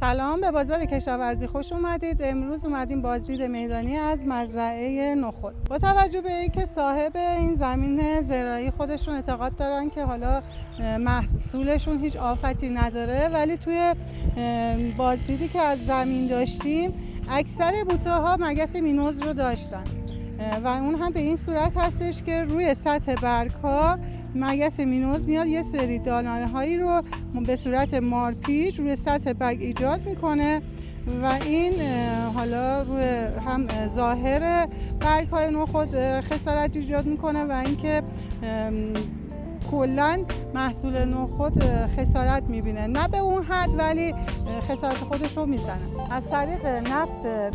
سلام، به بازار کشاورزی خوش اومدید. امروز اومدیم بازدید میدانی از مزرعه نخود. با توجه به اینکه صاحب این زمین زراعی خودشون اعتقاد دارن که حالا محصولشون هیچ آفتی نداره، ولی توی بازدیدی که از زمین داشتیم اکثر بوته‌ها مگس مینوز رو داشتن و اون هم به این صورت هستش که روی سطح برگ‌ها مگس مینوز میاد یه سری دانه‌هایی رو به صورت مارپیچ روی سطح برگ ایجاد میکنه و این حالا روی هم ظاهر برگ‌های نخود خسارت ایجاد میکنه و اینکه کلاً محصول نخود خسارت میبینه، نه به اون حد ولی خسارت خودش رو میزنه. از طریق نصب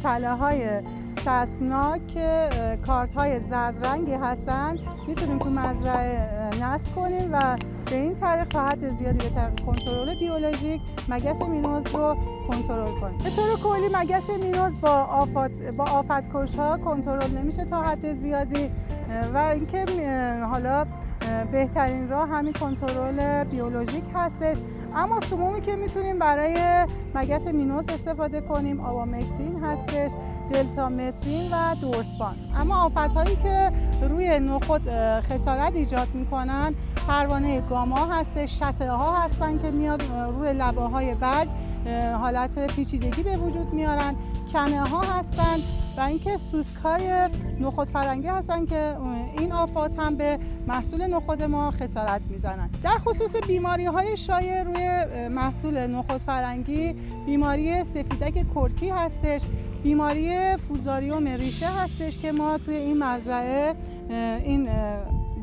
تله‌های چسبناک که کارت‌های زرد رنگی هستن میتونیم تو مزرعه نصب کنیم و به این طریق تا حد زیادی به طریق کنترل بیولوژیک مگس مینوز رو کنترل کنیم. به طور کلی مگس مینوز با آفت‌کش‌ها کنترل نمیشه تا حد زیادی و اینکه حالا بهترین راه همین کنترل بیولوژیک هستش. اما سمومی که میتونیم برای مگس مینوز استفاده کنیم آوامکتین هستش، دلتامترین و دورسپان. اما آفت‌هایی که روی نخود خسارت ایجاد میکنن پروانه گاما هستش، شته‌ها هستن که میاد روی لبه‌های برگ حالت پیچیدگی به وجود میارن، کنه‌ها هستن و اینکه سوسک‌های نخود فرنگی هستن که این آفات هم به محصول نخود ما خسارت میزنن. در خصوص بیماری‌های شایع روی محصول نخود فرنگی بیماری سفیدک کرکی هستش، بیماری فوزاریوم ریشه هستش که ما توی این مزرعه این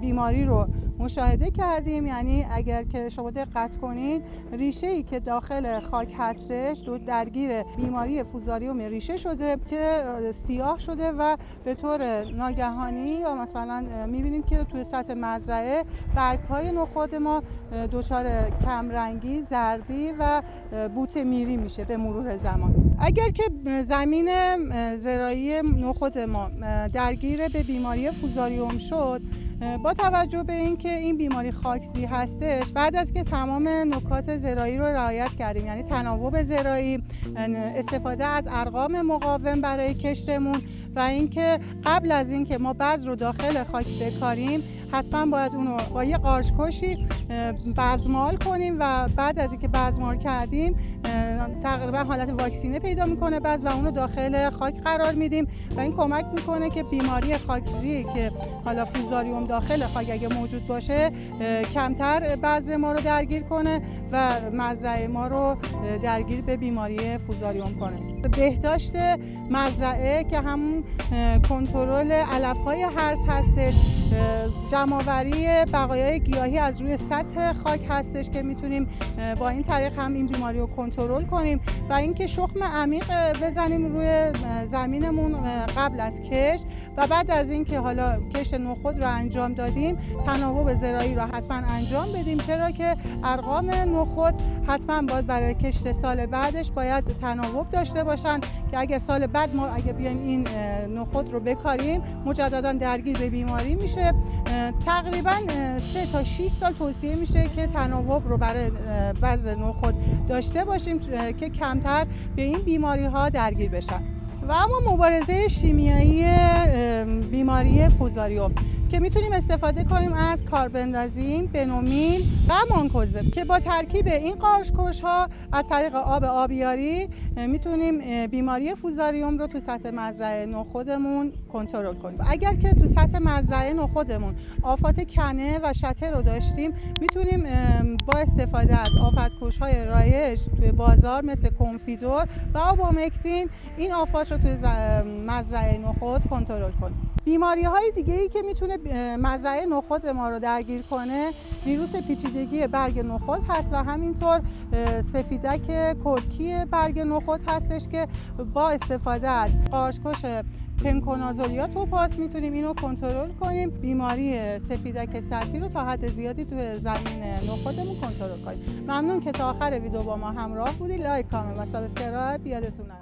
بیماری رو مشاهده کردیم. یعنی اگر که شما دقت کنین ریشه‌ای که داخل خاک هستش درگیر بیماری فوزاریوم ریشه شده که سیاه شده و به طور ناگهانی یا مثلا می‌بینیم که توی سطح مزرعه برگ‌های نخود ما دچار کمرنگی، زردی و بوته میری میشه به مرور زمان. اگر که زمین زراعی نخود ما درگیر به بیماری فوزاریوم شد، با توجه به اینکه این بیماری خاکزی هستش، بعد از که تمام نکات زراعی رو رعایت کردیم، یعنی تناوب زراعی، استفاده از ارقام مقاوم برای کشتمون و اینکه قبل از اینکه ما بذر رو داخل خاک بکاریم حتما باید اونو با یه قارچکشی بزمال کنیم و بعد از اینکه بزمال کردیم تقریبا حالت واکسینه پیدا میکنه بذر و اونو داخل خاک قرار میدیم و این کمک میکنه که بیماری خاکزی که حالا فوزاریوم داخل خاک اگه موجود باشه کمتر بذر ما رو درگیر کنه و مزرعه ما رو درگیر به بیماری فوزاریوم کنه. بهداشت مزرعه که همون کنترل علف‌های هرز هستش، جمع‌آوری بقایای گیاهی از روی سطح خاک هستش که میتونیم با این طریق هم این بیماری رو کنترل کنیم و اینکه شخم عمیق بزنیم روی زمینمون قبل از کشت و بعد از اینکه حالا کشت نخود رو انجام دادیم تناوب زراعی رو حتما انجام بدیم، چرا که ارقام نخود حتما باید برای کشت سال بعدش باید تناوب داشته باشن که اگر سال بعد ما اگه بیایم این نخود رو بکاریم مجددا درگیر به بیماری میشه. تقریبا 3 تا 6 سال توصیه میشه که تناوب رو برای بذر نخود داشته باشیم که کمتر به این بیماری ها درگیر بشن. و اما مبارزه شیمیایی بیماری فوزاریوم که میتونیم استفاده کنیم از کاربندازیم، بنومیل و مانکوزب که با ترکیب این قارچکش‌ها از طریق آب آبیاری میتونیم بیماری فوزاریوم رو تو سطح مزرعه نخودمون کنترل کنیم. اگر که تو سطح مزرعه نخودمون آفات کنه و شته رو داشتیم میتونیم با استفاده از آفت‌کش‌های رایج توی بازار مثل کنفیدور و آوامکتین این آفات رو توی مزرعه نخود کنترل کنیم. بیماری‌های دیگه‌ای که میتونه مزرعه نخود ما رو درگیر کنه ویروس پیچیدگی برگ نخود هست و همینطور سفیدک کرکی برگ نخود هستش که با استفاده از قارچکش پنکونازولیا توپاس میتونیم اینو کنترل کنیم، بیماری سفیدک سطحی رو تا حد زیادی توی زمین نخودمون کنترل کنیم. ممنون که تا آخر ویدیو با ما همراه بودید. لایک، کامنت و سابسکرایب یادتون نره.